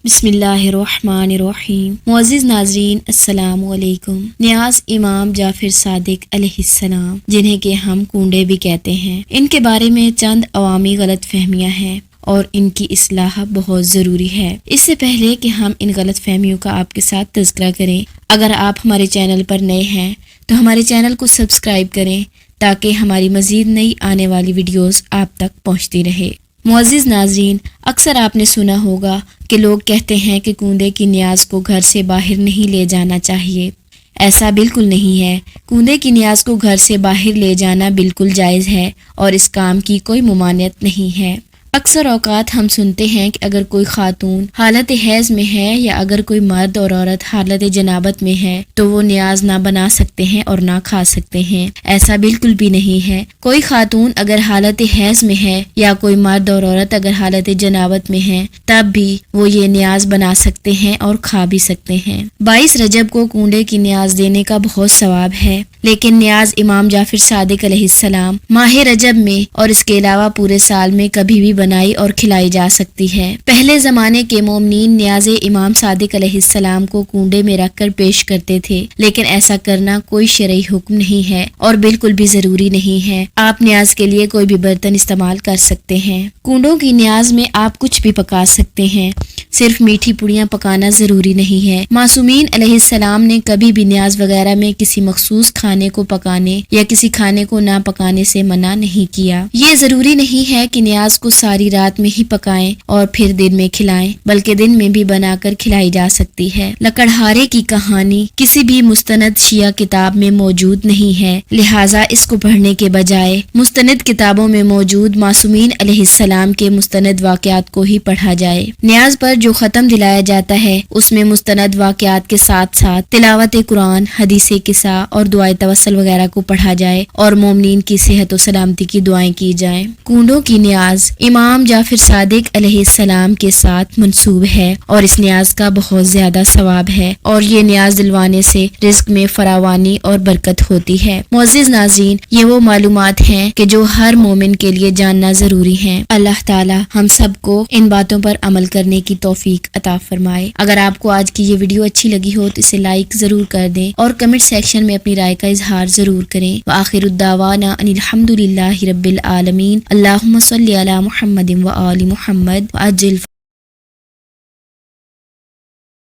بسم اللہ الرحمن الرحیم۔ معزز ناظرین السلام علیکم۔ نیاز امام جعفر صادق علیہ السلام، جنہیں کہ ہم کنڈے بھی کہتے ہیں، ان کے بارے میں چند عوامی غلط فہمیاں ہیں اور ان کی اصلاح بہت ضروری ہے۔ اس سے پہلے کہ ہم ان غلط فہمیوں کا آپ کے ساتھ تذکرہ کریں، اگر آپ ہمارے چینل پر نئے ہیں تو ہمارے چینل کو سبسکرائب کریں تاکہ ہماری مزید نئی آنے والی ویڈیوز آپ تک پہنچتی رہے۔ معزز ناظرین، اکثر آپ نے سنا ہوگا کہ لوگ کہتے ہیں کہ کندے کی نیاز کو گھر سے باہر نہیں لے جانا چاہیے۔ ایسا بالکل نہیں ہے۔ کندے کی نیاز کو گھر سے باہر لے جانا بالکل جائز ہے اور اس کام کی کوئی ممانعت نہیں ہے۔ اکثر اوقات ہم سنتے ہیں کہ اگر کوئی خاتون حالت حیض میں ہے یا اگر کوئی مرد اور عورت حالت جنابت میں ہے تو وہ نیاز نہ بنا سکتے ہیں اور نہ کھا سکتے ہیں۔ ایسا بالکل بھی نہیں ہے۔ کوئی خاتون اگر حالت حیض میں ہے یا کوئی مرد اور عورت اگر حالت جنابت میں ہے تب بھی وہ یہ نیاز بنا سکتے ہیں اور کھا بھی سکتے ہیں۔ 22 رجب کو کنڈے کی نیاز دینے کا بہت ثواب ہے، لیکن نیاز امام جعفر صادق علیہ السلام ماہ رجب میں اور اس کے علاوہ پورے سال میں کبھی بھی بنائی اور کھلائی جا سکتی ہے۔ پہلے زمانے کے مومنین نیاز امام صادق علیہ السلام کو کنڈے میں رکھ کر پیش کرتے تھے، لیکن ایسا کرنا کوئی شرعی حکم نہیں ہے اور بالکل بھی ضروری نہیں ہے۔ آپ نیاز کے لیے کوئی بھی برتن استعمال کر سکتے ہیں۔ کنڈوں کی نیاز میں آپ کچھ بھی پکا سکتے ہیں، صرف میٹھی پوڑیاں پکانا ضروری نہیں ہے۔ معصومین علیہ السلام نے کبھی بھی نیاز وغیرہ میں کسی مخصوص کھانے کو پکانے یا کسی کھانے کو نہ پکانے سے منع نہیں کیا۔ یہ ضروری نہیں ہے کہ نیاز کو ساری رات میں ہی پکائیں اور پھر دن میں کھلائیں، بلکہ دن میں بھی بنا کر کھلائی جا سکتی ہے۔ لکڑہارے کی کہانی کسی بھی مستند شیعہ کتاب میں موجود نہیں ہے، لہٰذا اس کو پڑھنے کے بجائے مستند کتابوں میں موجود معصومین علیہ السلام کے مستند واقعات کو ہی پڑھا جائے۔ نیاز پر جو ختم دلایا جاتا ہے اس میں مستند واقعات کے ساتھ ساتھ تلاوت قرآن، حدیث قصہ اور دعائے توسل وغیرہ کو پڑھا جائے اور مومنین کی صحت و سلامتی کی دعائیں کی جائیں۔ کنڈوں کی نیاز امام جعفر صادق علیہ السلام کے ساتھ منسوب ہے اور اس نیاز کا بہت زیادہ ثواب ہے اور یہ نیاز دلوانے سے رزق میں فراوانی اور برکت ہوتی ہے۔ معزز ناظرین، یہ وہ معلومات ہیں کہ جو ہر مومن کے لیے جاننا ضروری ہیں۔ اللہ تعالی ہم سب کو ان باتوں پر عمل کرنے کی توفیق عطا فرمائے۔ اگر آپ کو آج کی یہ ویڈیو اچھی لگی ہو تو اسے لائک ضرور کر دیں اور کمنٹ سیکشن میں اپنی رائے کا اظہار ضرور کریں۔ وآخر الدعوانا ان الحمد للہ رب العالمین۔ اللہم صلی علی محمد وآل محمد وعجل